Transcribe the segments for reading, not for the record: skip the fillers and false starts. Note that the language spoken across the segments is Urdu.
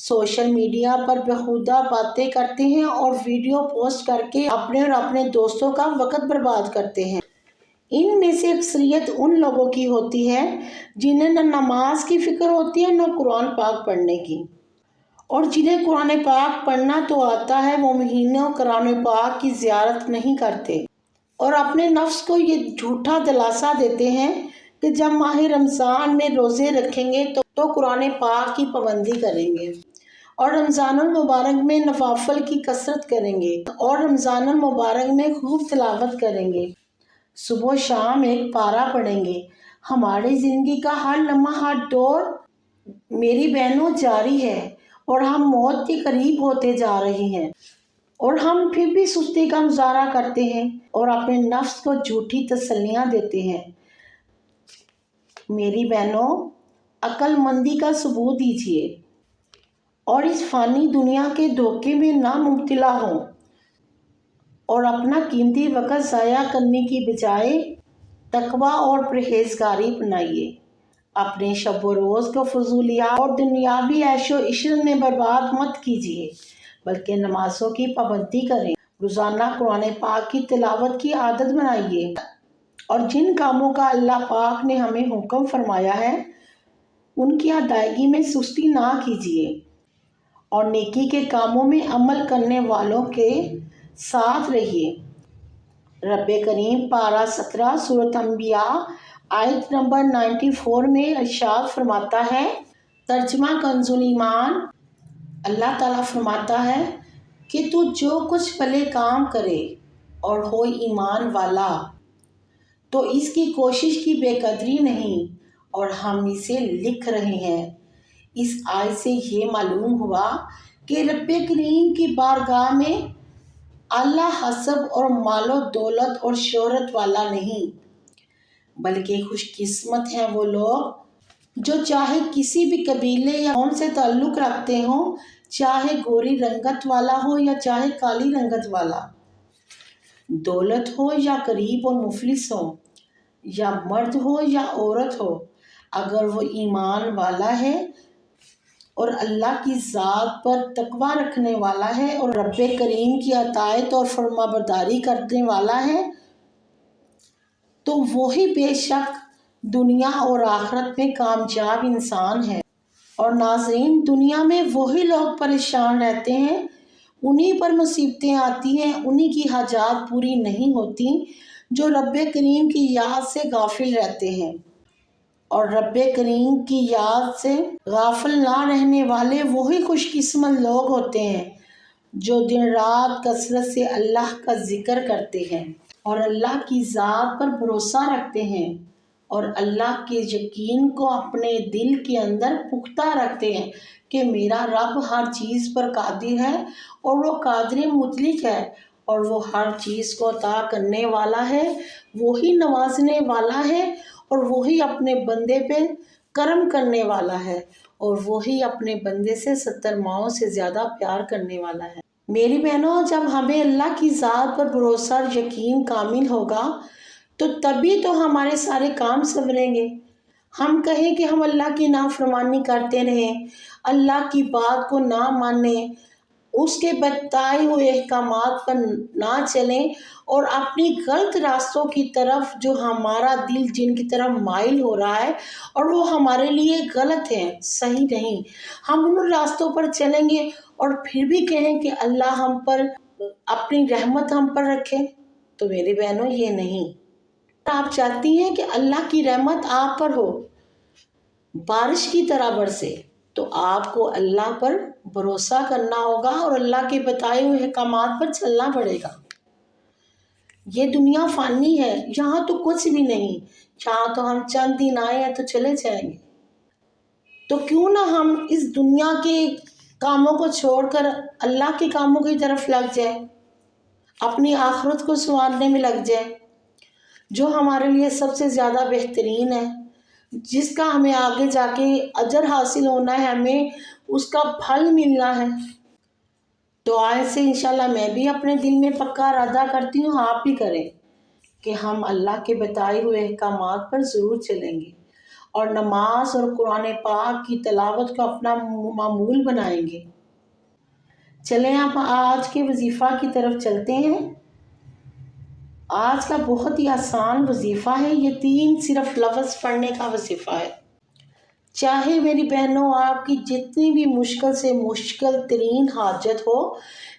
سوشل میڈیا پر بیہودہ باتیں کرتے ہیں اور ویڈیو پوسٹ کر کے اپنے اور اپنے دوستوں کا وقت برباد کرتے ہیں۔ ان میں سے اکثریت ان لوگوں کی ہوتی ہے جنہیں نہ نماز کی فکر ہوتی ہے نہ قرآن پاک پڑھنے کی، اور جنہیں قرآن پاک پڑھنا تو آتا ہے وہ مہینوں قرآن پاک کی زیارت نہیں کرتے، اور اپنے نفس کو یہ جھوٹا دلاسا دیتے ہیں کہ جب ماہ رمضان میں روزے رکھیں گے تو قرآن پاک کی پابندی کریں گے، اور رمضان المبارک میں نوافل کی کثرت کریں گے، اور رمضان المبارک میں خوب تلاوت کریں گے، صبح و شام ایک پارہ پڑھیں گے۔ ہماری زندگی کا ہر لمحہ ہر دور میری بہنوں جاری ہے، اور ہم موت کے قریب ہوتے جا رہے ہیں، اور ہم پھر بھی سستی کا مظاہرہ کرتے ہیں اور اپنے نفس کو جھوٹی تسلیاں دیتے ہیں۔ میری بہنوں، عقل مندی کا ثبوت دیجیے اور اس فانی دنیا کے دھوکے میں نہ مبتلا ہوں، اور اپنا قیمتی وقت ضائع کرنے کی بجائے تقویٰ اور پرہیزگاری اپنائیے۔ اپنے شب و روز کو فضولیات اور دنیاوی عیش و عشرت میں برباد مت کیجیے، بلکہ نمازوں کی پابندی کریں، روزانہ قرآن پاک کی تلاوت کی عادت بنائیے، اور جن کاموں کا اللہ پاک نے ہمیں حکم فرمایا ہے ان کی ادائیگی میں سستی نہ کیجیے، اور نیکی کے کاموں میں عمل کرنے والوں کے ساتھ رہیے۔ رب کریم پارہ 17 سورۃ انبیاء آیت نمبر 94 میں ارشاد فرماتا ہے، ترجمہ کنز ایمان، اللہ تعالیٰ فرماتا ہے کہ تو جو کچھ بھلے کام کرے اور ہو ایمان والا تو اس کی کوشش کی بے قدری نہیں، اور ہم اسے لکھ رہے ہیں۔ اس آیت سے یہ معلوم ہوا کہ رب کریم کی بارگاہ میں اللہ حسب اور مال و دولت اور شہرت والا نہیں، بلکہ خوش قسمت ہیں وہ لوگ جو چاہے کسی بھی قبیلے یا قوم سے تعلق رکھتے ہوں، چاہے گوری رنگت والا ہو یا چاہے کالی رنگت والا، دولت ہو یا غریب اور مفلس ہو، یا مرد ہو یا عورت ہو، اگر وہ ایمان والا ہے اور اللہ کی ذات پر تقویٰ رکھنے والا ہے اور رب کریم کی اطاعت اور فرما برداری کرنے والا ہے، تو وہی بے شک دنیا اور آخرت میں کامیاب انسان ہے۔ اور ناظرین، دنیا میں وہی لوگ پریشان رہتے ہیں، انہی پر مصیبتیں آتی ہیں، انہی کی حاجات پوری نہیں ہوتی جو رب کریم کی یاد سے غافل رہتے ہیں، اور رب کریم کی یاد سے غافل نہ رہنے والے وہی خوش قسمت لوگ ہوتے ہیں جو دن رات کثرت سے اللہ کا ذکر کرتے ہیں اور اللہ کی ذات پر بھروسہ رکھتے ہیں، اور اللہ کے یقین کو اپنے دل کے اندر پختہ رکھتے ہیں کہ میرا رب ہر چیز پر قادر ہے، اور وہ قادر مطلق ہے، اور وہ ہر چیز کو عطا کرنے والا ہے، وہی نوازنے والا ہے، اور وہی اپنے بندے پہ کرم کرنے والا ہے، اور وہی اپنے بندے سے 70 ماؤں سے زیادہ پیار کرنے والا ہے۔ میری بہنوں، جب ہمیں اللہ کی ذات پر بھروسہ اور یقین کامل ہوگا تو تبھی تو ہمارے سارے کام سنوریں گے۔ ہم کہیں کہ ہم اللہ کی نافرمانی کرتے رہیں، اللہ کی بات کو نہ مانیں، اس کے بتائے ہوئے احکامات پر نہ چلیں، اور اپنی غلط راستوں کی طرف جو ہمارا دل جن کی طرف مائل ہو رہا ہے اور وہ ہمارے لیے غلط ہے، صحیح نہیں، ہم ان راستوں پر چلیں گے اور پھر بھی کہیں کہ اللہ ہم پر اپنی رحمت ہم پر رکھے، تو میری بہنوں یہ نہیں۔ آپ چاہتی ہیں کہ اللہ کی رحمت آپ پر ہو، بارش کی طرح برسے، تو آپ کو اللہ پر بھروسہ کرنا ہوگا اور اللہ کے بتائے ہوئے احکامات پر چلنا پڑے گا۔ یہ دنیا فانی ہے، یہاں تو کچھ بھی نہیں، یہاں تو ہم چند دن آئے ہیں تو چلے جائیں گے، تو کیوں نہ ہم اس دنیا کے کاموں کو چھوڑ کر اللہ کے کاموں کی طرف لگ جائیں، اپنی آخرت کو سنوارنے میں لگ جائیں، جو ہمارے لیے سب سے زیادہ بہترین ہے، جس کا ہمیں آگے جا کے اجر حاصل ہونا ہے، ہمیں اس کا پھل ملنا ہے۔ تو آج سے انشاءاللہ میں بھی اپنے دل میں پکا ارادہ کرتی ہوں، آپ بھی کریں کہ ہم اللہ کے بتائے ہوئے احکامات پر ضرور چلیں گے، اور نماز اور قرآن پاک کی تلاوت کو اپنا معمول بنائیں گے۔ چلیں آپ آج کے وظیفہ کی طرف چلتے ہیں۔ آج کا بہت ہی آسان وظیفہ ہے، یہ 3 صرف لفظ پڑھنے کا وظیفہ ہے۔ چاہے میری بہنوں آپ کی جتنی بھی مشکل سے مشکل ترین حاجت ہو،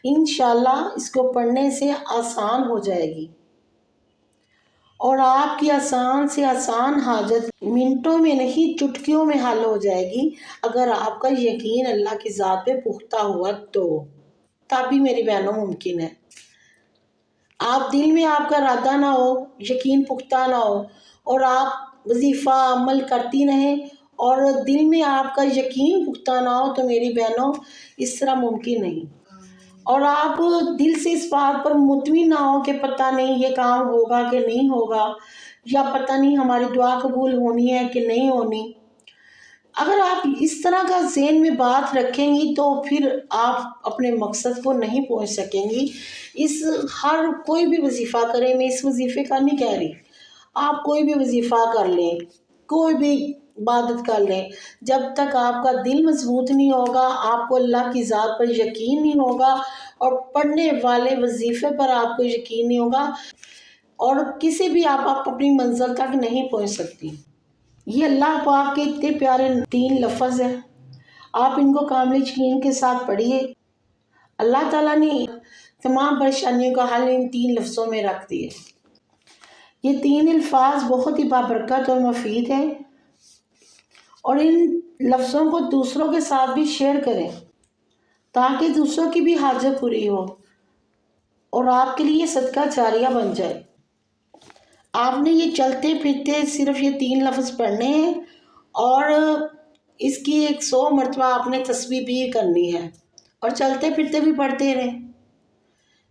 انشاءاللہ اس کو پڑھنے سے آسان ہو جائے گی، اور آپ کی آسان سے آسان حاجت منٹوں میں نہیں چٹکیوں میں حل ہو جائے گی، اگر آپ کا یقین اللہ کی ذات پہ پختہ ہوا تو تب بھی میری بہنوں ممکن ہے۔ آپ دل میں آپ کا ارادہ نہ ہو، یقین پختہ نہ ہو، اور آپ وظیفہ عمل کرتی رہیں اور دل میں آپ کا یقین پختہ نہ ہو، تو میری بہنوں اس طرح ممکن نہیں۔ اور آپ دل سے اس بات پر مطمئن نہ ہو کہ پتہ نہیں یہ کام ہوگا کہ نہیں ہوگا، یا پتہ نہیں ہماری دعا قبول ہونی ہے کہ نہیں ہونی، اگر آپ اس طرح کا ذہن میں بات رکھیں گی تو پھر آپ اپنے مقصد کو نہیں پہنچ سکیں گی۔ ہر کوئی بھی وظیفہ کریں، میں اس وظیفے کا نہیں کہہ رہی، آپ کوئی بھی وظیفہ کر لیں، کوئی بھی عبادت کر لیں، جب تک آپ کا دل مضبوط نہیں ہوگا، آپ کو اللہ کی ذات پر یقین نہیں ہوگا، اور پڑھنے والے وظیفے پر آپ کو یقین نہیں ہوگا، اور کسی بھی آپ اپنی منزل تک نہیں پہنچ سکتی۔ یہ اللہ پاک کے اتنے پیارے 3 لفظ ہیں، آپ ان کو کامل یقین کے ساتھ پڑھیے۔ اللہ تعالیٰ نے تمام پریشانیوں کا حل ان 3 لفظوں میں رکھ دیے۔ یہ 3 الفاظ بہت ہی بابرکت اور مفید ہیں، اور ان لفظوں کو دوسروں کے ساتھ بھی شیئر کریں تاکہ دوسروں کی بھی حاجت پوری ہو اور آپ کے لیے صدقہ جاریہ بن جائے۔ آپ نے یہ چلتے پھرتے صرف یہ 3 لفظ پڑھنے ہیں، اور اس کی 100 مرتبہ آپ نے تسبیح بھی کرنی ہے، اور چلتے پھرتے بھی پڑھتے رہیں۔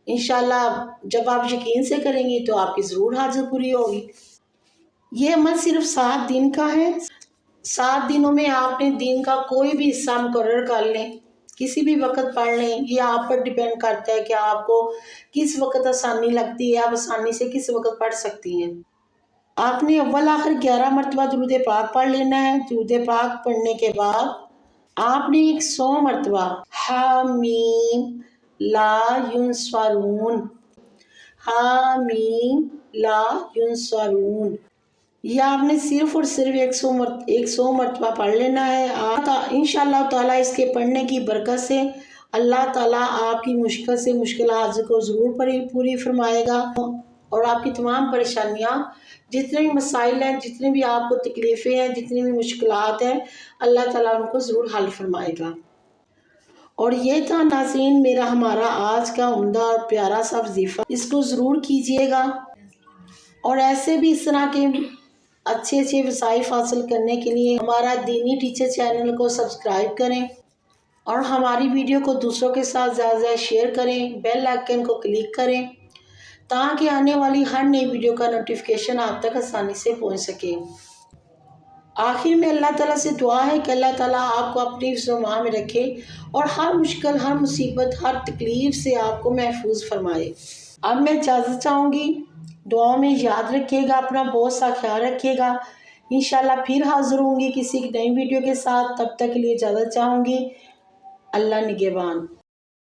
انشاءاللہ جب آپ یقین سے کریں گی تو آپ کی ضرور حاجت پوری ہوگی۔ یہ عمل صرف 7 دن کا ہے۔ 7 دنوں میں آپ نے دن کا کوئی بھی حصہ مقرر کر لیں، کسی بھی وقت پڑھ لیں، یہ آپ پر ڈیپینڈ کرتا ہے کہ آپ کو کس وقت آسانی لگتی ہے، آپ آسانی سے کس وقت پڑھ سکتی ہیں۔ آپ نے اول آخر 11 مرتبہ درود پاک پڑھ لینا ہے۔ درود پاک پڑھنے کے بعد آپ نے 100 مرتبہ حامیم لا ینصرون، حامیم لا ینصرون، یہ آپ نے صرف اور صرف 100 مرتبہ پڑھ لینا ہے۔ انشاءاللہ تعالیٰ اس کے پڑھنے کی برکت سے اللہ تعالیٰ آپ کی مشکل سے مشکل حاجت کو ضرور پوری فرمائے گا، اور آپ کی تمام پریشانیاں، جتنے بھی مسائل ہیں، جتنے بھی آپ کو تکلیفیں ہیں، جتنی بھی مشکلات ہیں، اللہ تعالیٰ ان کو ضرور حل فرمائے گا۔ اور یہ تھا ناظرین ہمارا آج کا عمدہ اور پیارا سا وظیفہ، اس کو ضرور کیجئے گا، اور ایسے بھی اس طرح کے اچھے وظائف حاصل کرنے کے لیے ہمارا دینی ٹیچر چینل کو سبسکرائب کریں، اور ہماری ویڈیو کو دوسروں کے ساتھ زیادہ سے زیادہ شیئر کریں، بیل آئیکن کو کلک کریں تاکہ آنے والی ہر نئی ویڈیو کا نوٹیفیکیشن آپ تک آسانی سے پہنچ سکے۔ آخر میں اللہ تعالیٰ سے دعا ہے کہ اللہ تعالیٰ آپ کو اپنی حفظ و امان میں رکھے، اور ہر مشکل، ہر مصیبت، ہر تکلیف سے آپ کو محفوظ فرمائے۔ اب میں اجازت چاہوں گی، دعاؤں میں یاد رکھیے گا، اپنا بہت سا خیال رکھیے گا۔ انشاءاللہ پھر حاضر ہوں گی کسی نئی ویڈیو کے ساتھ، تب تک کے لیے اجازت چاہوں گی۔ اللہ نگہبان۔